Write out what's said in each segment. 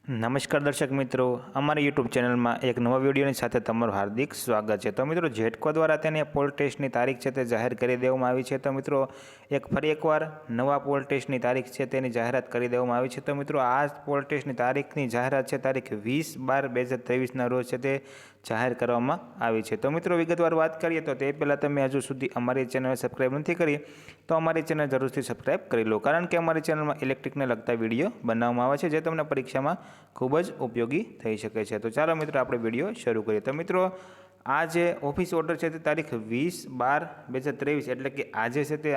નમસ્કાર દર્શક મિત્રો, અમારી યુટ્યુબ ચેનલમાં એક નવા વિડીયોની સાથે તમારું હાર્દિક સ્વાગત છે। તો મિત્રો, જેટકો દ્વારા તેની પોલ ટેસ્ટની તારીખ છે તે જાહેર કરી દેવામાં આવી છે। તો મિત્રો, ફરી એકવાર નવા પોલ ટેસ્ટની તારીખ છે તેની જાહેરાત કરી દેવામાં આવી છે। તો મિત્રો, આ પોલ ટેસ્ટની તારીખની જાહેરાત છે તારીખ 20/12/2023ના રોજ છે તે જાહેર કરવામાં આવી છે। તો મિત્રો, વિગતવાર વાત કરીએ તો તે પહેલાં તમે હજુ સુધી અમારી ચેનલ સબસ્ક્રાઈબ નથી કરી તો અમારી ચેનલ જરૂરથી સબસ્ક્રાઈબ કરી લો, કારણ કે અમારી ચેનલમાં ઇલેક્ટ્રિકને લગતા વિડીયો બનાવવામાં આવે છે જે તમને પરીક્ષામાં ખૂબ જ ઉપયોગી થઈ શકે છે। તો ચાલો મિત્રો, આપણે વિડીયો શરૂ કરીએ। તો મિત્રો, આ જે ઓફિસ ઓર્ડર છે તે તારીખ 20/12/2023 એટલે કે આજે છે તે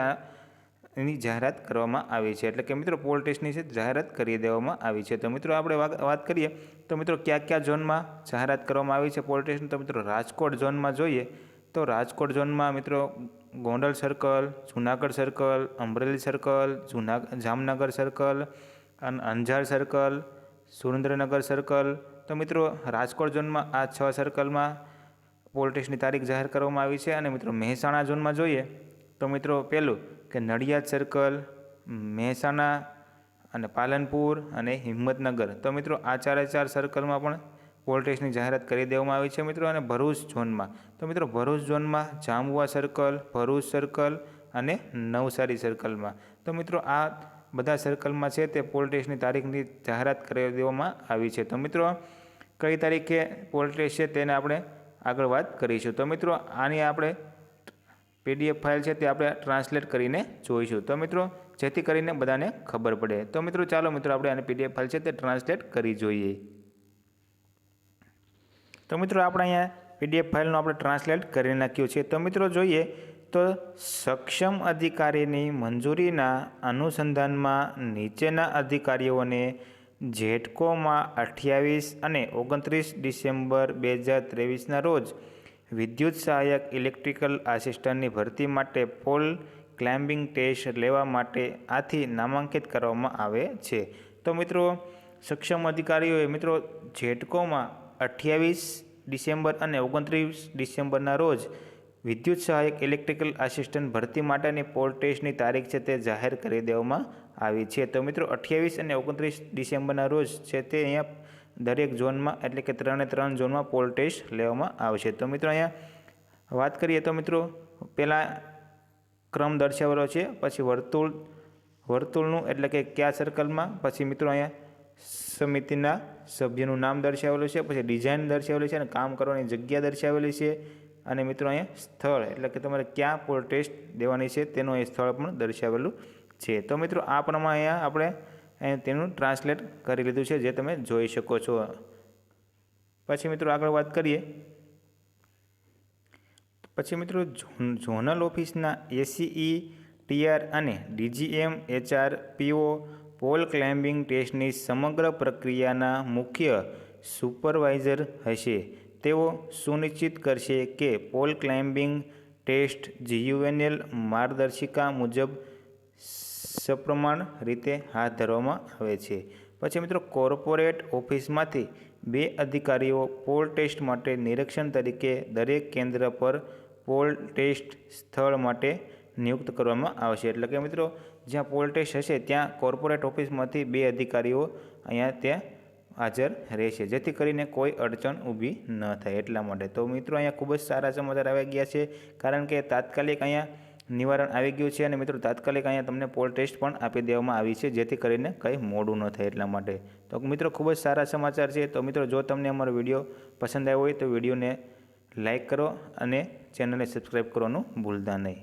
એની જાહેરાત કરવામાં આવી છે। એટલે કે મિત્રો, પોલ ટેસ્ટની છે જાહેરાત કરી દેવામાં આવી છે। તો મિત્રો, આપણે વાત કરીએ તો મિત્રો કયા ઝોનમાં જાહેરાત કરવામાં આવી છે પોલ ટેસ્ટની। તો મિત્રો, રાજકોટ ઝોનમાં જોઈએ તો રાજકોટ ઝોનમાં મિત્રો Gondal circle, Junagadh circle, Amreli circle, Jamnagar circle, Anjar circle, Surendranagar circle. તો મિત્રો, રાજકોટ ઝોનમાં આ 6 સર્કલમાં પોલ ટેસ્ટની તારીખ જાહેર કરવામાં આવી છે। અને મિત્રો, મહેસાણા ઝોનમાં જોઈએ તો મિત્રો પહેલું કે નડિયાદ સર્કલ, મહેસાણા અને પાલનપુર અને હિંમતનગર। તો મિત્રો, આ 4 સર્કલમાં પણ પોલ ટેસ્ટની જાહેરાત કરી દેવામાં આવી છે મિત્રો। અને ભરૂચ ઝોનમાં તો મિત્રો ભરૂચ ઝોનમાં જાંબુઆ સર્કલ, ભરૂચ સર્કલ અને નવસારી સર્કલમાં। તો મિત્રો, આ બધા સર્કલમાં છે તે પોલ ટેસ્ટની તારીખની જાહેરાત કરી દેવામાં આવી છે। તો મિત્રો, કઈ તારીખે પોલ ટેસ્ટ છે તેને આપણે આગળ વાત કરીશું। તો મિત્રો, આની આપણે PDF ફાઇલ છે તે આપણે ટ્રાન્સલેટ કરીને જોઈશું, તો મિત્રો જેથી કરીને બધાને ખબર પડે। તો મિત્રો, ચાલો મિત્રો આપણે આની PDF ફાઇલ છે તે ટ્રાન્સલેટ કરી જોઈએ। તો મિત્રો, આપણે અહીંયા PDF ફાઇલનું આપણે ટ્રાન્સલેટ કરી નાખ્યું છે। તો મિત્રો, જોઈએ તો સક્ષમ અધિકારીની મંજૂરીના અનુસંધાનમાં નીચેના અધિકારીઓને જેટકોમાં 28 અને 29 ડિસેમ્બર 2023ના રોજ વિદ્યુત સહાયક ઇલેક્ટ્રિકલ આસિસ્ટન્ટની ભરતી માટે પોલ ક્લાઇમ્બિંગ ટેસ્ટ લેવા માટે આથી નામાંકિત કરવામાં આવે છે। તો મિત્રો, સક્ષમ અધિકારીઓએ મિત્રો જેટકોમાં 28 ડિસેમ્બર અને 29 ડિસેમ્બરના રોજ વિદ્યુત સહાયક ઇલેક્ટ્રિકલ આસિસ્ટન્ટ ભરતી માટેની પોલ ટેસ્ટની તારીખ છે તે જાહેર કરી દેવામાં આવી છે। તો મિત્રો, 28 અને 29 ડિસેમ્બરના રોજ છે તે અહીંયા દરેક ઝોનમાં એટલે કે 3 ઝોનમાં પોલ ટેસ્ટ લેવામાં આવશે। તો મિત્રો, અહીંયા વાત કરીએ તો મિત્રો પહેલાં ક્રમ દર્શાવેલો છે, પછી વર્તુળનું એટલે કે કયા સર્કલમાં, પછી મિત્રો અહીંયા સમિતિના સભ્યનું નામ દર્શાવેલું છે, પછી ડિઝાઇન દર્શાવેલી છે અને કામ કરવાની જગ્યા દર્શાવેલી છે, અને મિત્રો અહીંયા સ્થળ એટલે કે તમારે ક્યાં પોલ ટેસ્ટ દેવાની છે તેનું એ સ્થળ પણ દર્શાવેલું છે। તો મિત્રો, આ પ્રમાણે અહીંયા આપણે તેનું ટ્રાન્સલેટ કરી લીધું છે જે તમે જોઈ શકો છો। પછી મિત્રો આગળ વાત કરીએ, પછી મિત્રો ઝોનલ ઓફિસના ACE, TR અને DGM HR PO pole climbing ટેસ્ટની સમગ્ર પ્રક્રિયાના મુખ્ય સુપરવાઇઝર હશે। તેઓ સુનિશ્ચિત કરશે કે પોલ ક્લાઇમ્બિંગ ટેસ્ટ GUNL માર્ગદર્શિકા મુજબ સપ્રમાણ રીતે હાથ ધરવામાં આવે છે। પછી મિત્રો, કોર્પોરેટ ઓફિસમાંથી 2 અધિકારીઓ પોલ ટેસ્ટ માટે નિરીક્ષણ તરીકે દરેક કેન્દ્ર પર પોલ ટેસ્ટ સ્થળ માટે નિયુક્ત કરવામાં આવશે। એટલે કે મિત્રો, જ્યાં પોલ ટેસ્ટ હશે ત્યાં કોર્પોરેટ ઓફિસમાંથી 2 અધિકારીઓ અહીંયા ત્યાં હાજર રહેશે, જેથી કરીને કોઈ અડચણ ઊભી ન થાય એટલા માટે। તો મિત્રો, અહીંયા ખૂબ જ સારા સમાચાર આવી ગયા છે, કારણ કે તાત્કાલિક અહીંયા નિવારણ આવી ગયું છે, અને મિત્રો તાત્કાલિક અહીંયા તમને પોલ ટેસ્ટ પણ આપી દેવામાં આવી છે, જેથી કરીને કંઈ મોડું ન થાય એટલા માટે। તો મિત્રો, ખૂબ જ સારા સમાચાર છે। તો મિત્રો, જો તમને અમારો વિડીયો પસંદ આવ્યો હોય તો વિડીયોને લાઇક કરો અને ચેનલને સબસ્ક્રાઈબ કરવાનું ભૂલતા નહીં।